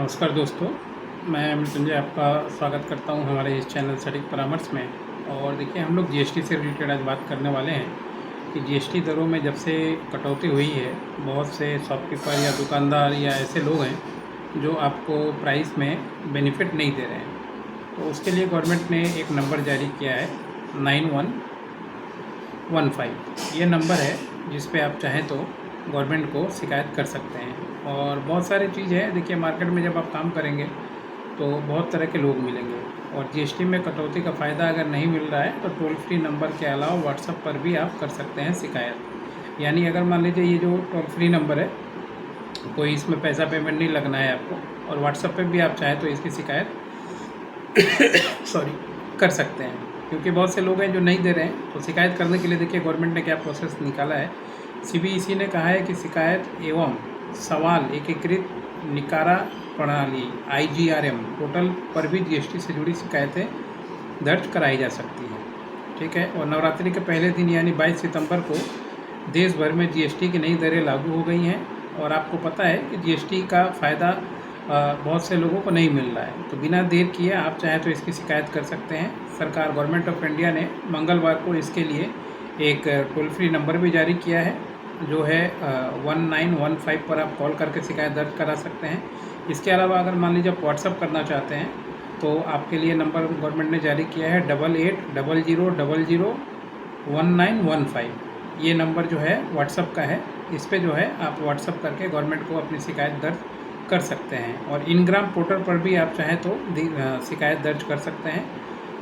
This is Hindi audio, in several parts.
नमस्कार दोस्तों, मैं मृत्युंजय आपका स्वागत करता हूं हमारे इस चैनल सटीक परामर्श में। और देखिए, हम लोग जीएसटी से रिलेटेड आज बात करने वाले हैं कि जीएसटी दरों में जब से कटौती हुई है, बहुत से शॉपकीपर या दुकानदार या ऐसे लोग हैं जो आपको प्राइस में बेनिफिट नहीं दे रहे हैं। तो उसके लिए गवर्नमेंट ने एक नंबर जारी किया है 9115। ये नंबर है जिस पे आप चाहें तो गवर्नमेंट को शिकायत कर सकते हैं। और बहुत सारी चीज़ है, देखिए मार्केट में जब आप काम करेंगे तो बहुत तरह के लोग मिलेंगे, और जीएसटी में कटौती का फ़ायदा अगर नहीं मिल रहा है तो टोल फ्री नंबर के अलावा व्हाट्सएप पर भी आप कर सकते हैं शिकायत। यानी अगर मान लीजिए ये जो टोल फ्री नंबर है, कोई इसमें पैसा पेमेंट नहीं लगना है आपको, और व्हाट्सएप पर भी आप चाहें तो इसकी शिकायत सॉरी कर सकते हैं। क्योंकि बहुत से लोग हैं जो नहीं दे रहे हैं, तो शिकायत करने के लिए देखिए गवर्नमेंट ने क्या प्रोसेस निकाला है। सीबीएसई ने कहा है कि शिकायत एवं सवाल एकीकृत निकारा प्रणाली IGRM पोर्टल पर भी जीएसटी से जुड़ी शिकायतें दर्ज कराई जा सकती हैं। ठीक है। और नवरात्रि के पहले दिन यानी 22 सितंबर को देश भर में जीएसटी की नई दरें लागू हो गई हैं। और आपको पता है कि जीएसटी का फ़ायदा बहुत से लोगों को नहीं मिल रहा है। तो बिना देर किए आप चाहें तो इसकी शिकायत कर सकते हैं। सरकार गवर्नमेंट ऑफ इंडिया ने मंगलवार को इसके लिए एक टोल फ्री नंबर भी जारी किया है, जो है 1915 पर आप कॉल करके शिकायत दर्ज करा सकते हैं। इसके अलावा अगर मान लीजिए आप व्हाट्सअप करना चाहते हैं तो आपके लिए नंबर गवर्नमेंट ने जारी किया है 8800001915। ये नंबर जो है व्हाट्सअप का है। इस पे जो है आप व्हाट्सअप करके गवर्नमेंट को अपनी शिकायत दर्ज कर सकते हैं। और इनग्राम पोर्टल पर भी आप चाहें तो शिकायत दर्ज कर सकते हैं।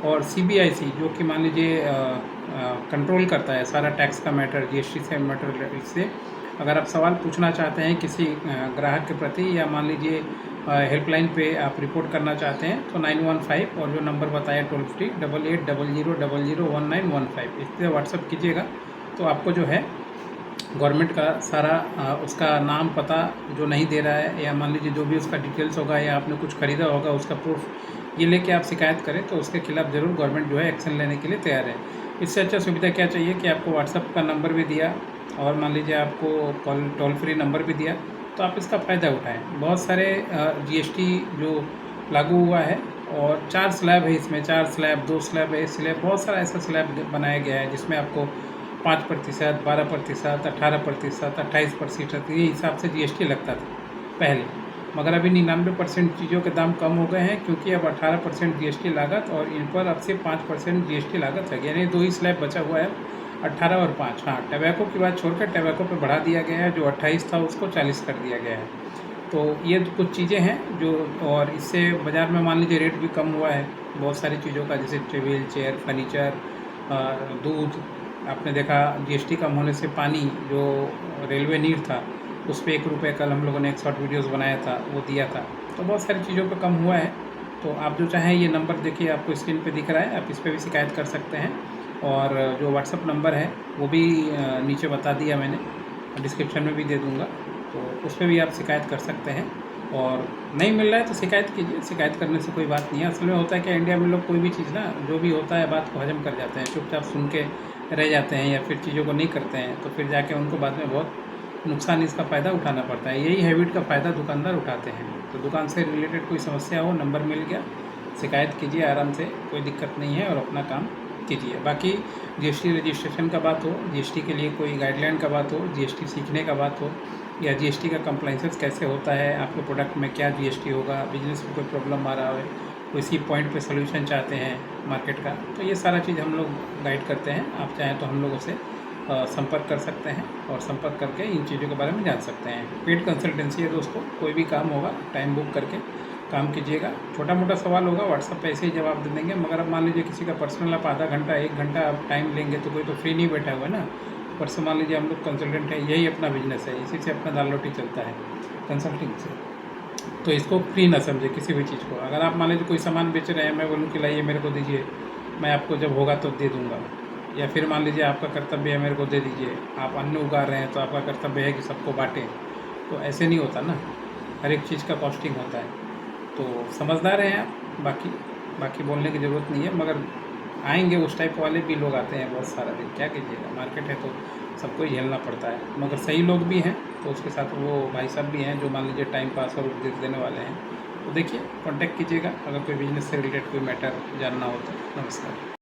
और सीबीआईसी जो कि मान लीजिए कंट्रोल करता है सारा टैक्स का मैटर, जीएसटी से मैटर, इससे अगर आप सवाल पूछना चाहते हैं किसी ग्राहक के प्रति, या मान लीजिए हेल्पलाइन पे आप रिपोर्ट करना चाहते हैं, तो 915 और जो नंबर बताया टोल फ्री 8800001915, इस पर व्हाट्सअप कीजिएगा तो आपको जो है गवर्नमेंट का सारा उसका नाम पता जो नहीं दे रहा है, या मान लीजिए जो भी उसका डिटेल्स होगा या आपने कुछ ख़रीदा होगा उसका प्रूफ, ये लेके आप शिकायत करें तो उसके खिलाफ़ ज़रूर गवर्नमेंट जो है एक्शन लेने के लिए तैयार है। इससे अच्छा सुविधा क्या चाहिए कि आपको व्हाट्सएप का नंबर भी दिया, और मान लीजिए आपको टोल फ्री नंबर भी दिया, तो आप इसका फ़ायदा उठाएँ। बहुत सारे जीएसटी जो लागू हुआ है, और 4 स्लैब है इसमें, 4 स्लैब, 2 स्लैब है, स्लैब बहुत सारा ऐसा स्लैब बनाया गया है जिसमें आपको 5%, 12%, 18%, 28% ये हिसाब से जीएसटी लगता था पहले। मगर अभी 99% चीज़ों के दाम कम हो गए हैं, क्योंकि अब 18% जीएसटी लागत और इन पर अब से 5% जीएसटी लागत है। यानी 2 ही स्लैब बचा हुआ है, 18 और 5। हाँ, टबैको की बात छोड़कर टबैको पे बढ़ा दिया गया है, जो 28 था उसको 40 कर दिया गया है। तो ये कुछ चीज़ें हैं जो, और इससे बाज़ार में मान लीजिए रेट भी कम हुआ है बहुत सारी चीज़ों का, जैसे टेबल, चेयर, फर्नीचर, दूध। आपने देखा जीएसटी कम होने से पानी जो रेलवे नीड था उस पर ₹1, कल हम लोगों ने एक शॉर्ट वीडियोस बनाया था, वो दिया था। तो बहुत सारी चीज़ों पे कम हुआ है। तो आप जो चाहें, ये नंबर देखिए आपको स्क्रीन पे दिख रहा है, आप इस पर भी शिकायत कर सकते हैं। और जो व्हाट्सअप नंबर है वो भी नीचे बता दिया मैंने, डिस्क्रिप्शन में भी दे दूँगा, तो उस पर भी आप शिकायत कर सकते हैं। और नहीं मिल रहा है तो शिकायत कीजिए, शिकायत करने से कोई बात नहीं है। असल में होता है कि इंडिया में लोग कोई भी चीज़ ना, जो भी होता है बात को हजम कर जाते हैं, चुपचाप सुन के रह जाते हैं, या फिर चीज़ों को नहीं करते हैं, तो फिर जाके उनको बाद में बहुत नुकसान, इसका फ़ायदा उठाना पड़ता है। यही हैबिट का फ़ायदा दुकानदार उठाते हैं। तो दुकान से रिलेटेड कोई समस्या हो, नंबर मिल गया, शिकायत कीजिए आराम से, कोई दिक्कत नहीं है, और अपना काम कीजिए। बाकी जीएसटी रजिस्ट्रेशन का बात हो, जीएसटी के लिए कोई गाइडलाइन का बात हो, जीएसटी सीखने का बात हो, या जीएसटी का कंप्लाइंसेस कैसे होता है, आपके प्रोडक्ट में क्या जीएसटी होगा, बिजनेस में कोई प्रॉब्लम आ रहा है, किसी पॉइंट पे सोल्यूशन चाहते हैं मार्केट का, तो ये सारा चीज़ हम लोग गाइड करते हैं। आप चाहें तो हम लोगों से संपर्क कर सकते हैं, और संपर्क करके इन चीज़ों के बारे में जान सकते हैं। पेड कंसल्टेंसी है दोस्तों, कोई भी काम होगा टाइम बुक करके काम कीजिएगा। छोटा मोटा सवाल होगा व्हाट्सएप पे ऐसे ही जवाब दे देंगे। मगर अब मान लीजिए किसी का पर्सनल आप आधा घंटा 1 घंटा आप टाइम लेंगे, तो कोई तो फ्री नहीं बैठा हुआ है ना। परसों मान लीजिए हम लोग कंसल्टेंट है, यही अपना बिजनेस है, इसी से अपना दाल रोटी चलता है, कंसल्टिंग से। तो इसको फ्री ना समझे किसी भी चीज़ को। अगर आप मान लीजिए कोई सामान बेच रहे हैं, मैं बोलूँ कि लाइए मेरे को दीजिए, मैं आपको जब होगा तो दे दूँगा। या फिर मान लीजिए आपका कर्तव्य है मेरे को दे दीजिए, आप अन्न उगा रहे हैं तो आपका कर्तव्य है कि सबको बाँटें, तो ऐसे नहीं होता ना, हर एक चीज़ का कॉस्टिंग होता है। तो समझदार हैं आप, बाकी बाकी बोलने की ज़रूरत नहीं है। मगर आएंगे उस टाइप वाले भी लोग आते हैं बहुत सारा दिन, क्या कीजिएगा, मार्केट है तो सबको ही झेलना पड़ता है। मगर सही लोग भी हैं, तो उसके साथ वो भाई साहब भी हैं जो मान लीजिए टाइम पास और उपदेश देने वाले हैं, तो देखिए, कॉन्टैक्ट कीजिएगा अगर कोई बिजनेस से रिलेटेड कोई मैटर जानना हो तो। नमस्कार।